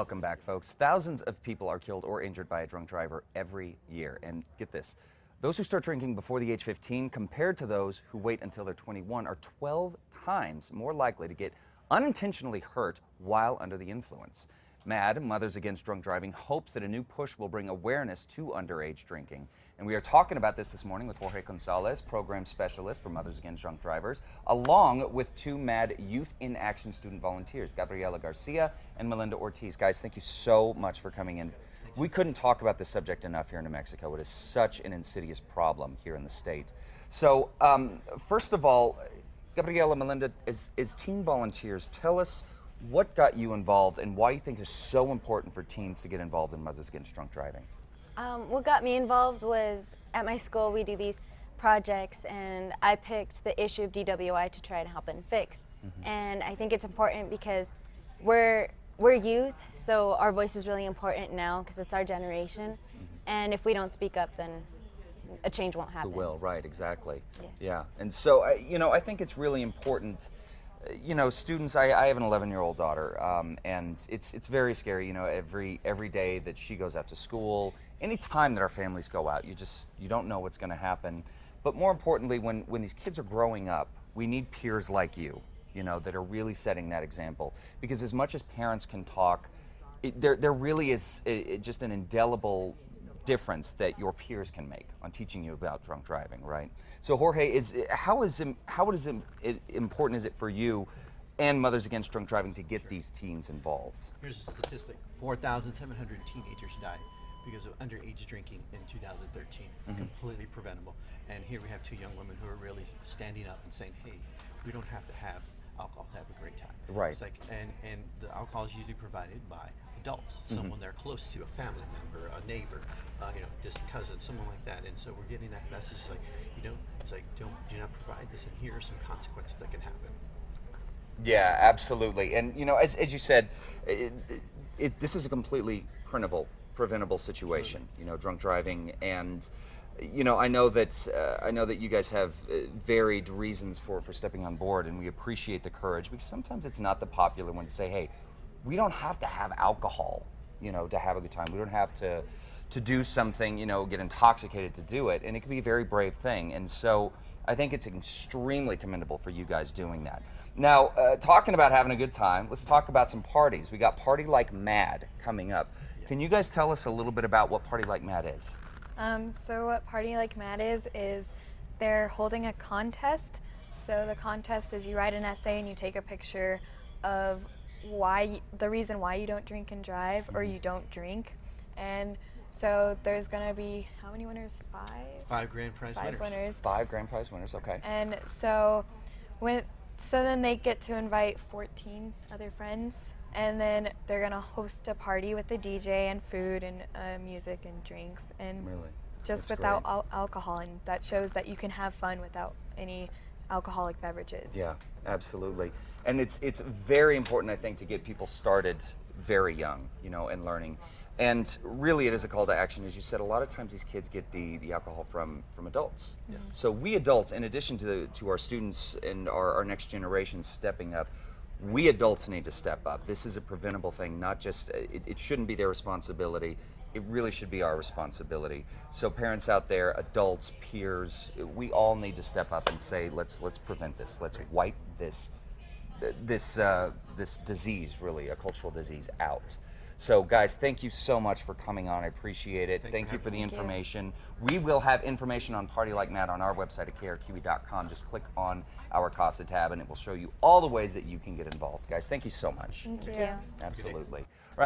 Welcome back, folks. Thousands of people are killed or injured by a drunk driver every year. And get this, those who start drinking before the age 15 compared to those who wait until they're 21 are 12 times more likely to get unintentionally hurt while under the influence. MADD, Mothers Against Drunk Driving, hopes that a new push will bring awareness to underage drinking. And we are talking about this morning with Jorge Gonzalez, Program Specialist for Mothers Against Drunk Drivers, along with two MADD Youth in Action student volunteers, Gabriela Garcia and Melinda Ortiz. Guys, thank you so much for coming in. We couldn't talk about this subject enough here in New Mexico. It is such an insidious problem here in the state. So, first of all, Gabriela, Melinda, as teen volunteers, tell us what got you involved and why you think it's so important for teens to get involved in Mothers Against Drunk Driving. What got me involved was at my school we do these projects, and I picked the issue of DWI to try and help and fix. And I think it's important because we're youth, so our voice is really important now because it's our generation. And if we don't speak up, then a change won't happen. Who will, right, exactly. Yeah. And so, I think it's really important. Students, I have an 11-year-old daughter, and it's very scary, every day that she goes out to school, any time that our families go out, you don't know what's going to happen. But more importantly, when these kids are growing up, we need peers like you, that are really setting that example. Because as much as parents can talk, there really is just an indelible difference that your peers can make on teaching you about drunk driving, right? So Jorge, how important is it for you and Mothers Against Drunk Driving to get these teens involved? Here's a statistic: 4,700 teenagers died because of underage drinking in 2013. Completely preventable. And here we have two young women who are really standing up and saying, hey, we don't have to have alcohol to have a great time. Right. It's like, and the alcohol is usually provided by adults, someone they're close to, a family member, a neighbor, distant cousin, someone like that. And so we're getting that message like, do not provide this, and here are some consequences that can happen. Yeah, absolutely. And as you said, this is a completely preventable situation. Drunk driving, and I know that you guys have varied reasons for stepping on board, and we appreciate the courage, because sometimes it's not the popular one to say, hey, we don't have to have alcohol, to have a good time. We don't have to do something, get intoxicated to do it. And it can be a very brave thing. And so I think it's extremely commendable for you guys doing that. Now, talking about having a good time, let's talk about some parties. We got Party Like MADD coming up. Can you guys tell us a little bit about what Party Like MADD is? So what Party Like MADD is they're holding a contest. So the contest is you write an essay and you take a picture of the reason why you don't drink and drive, or you don't drink. And so there's going to be, how many winners? Five grand prize winners. 5 grand prize winners, okay. And so then they get to invite 14 other friends, and then they're going to host a party with a DJ and food and music and drinks, and Really? just That's without great. alcohol, and that shows that you can have fun without any alcoholic beverages. Yeah, absolutely. And it's very important, I think, to get people started very young, and learning. And really, it is a call to action. As you said, a lot of times these kids get the alcohol from adults. Yes. So we adults, in addition to our students and our next generation stepping up, we adults need to step up. This is a preventable thing, not just, it shouldn't be their responsibility. It really should be our responsibility. So parents out there, adults, peers, we all need to step up and say, let's prevent this. Let's wipe this disease, really, a cultural disease, out. So guys, thank you so much for coming on. I appreciate it. Thank you for the information. We will have information on Party Like MADD on our website at krqe.com. Just click on our CASA tab and it will show you all the ways that you can get involved. Guys, thank you so much. Thank you. Absolutely.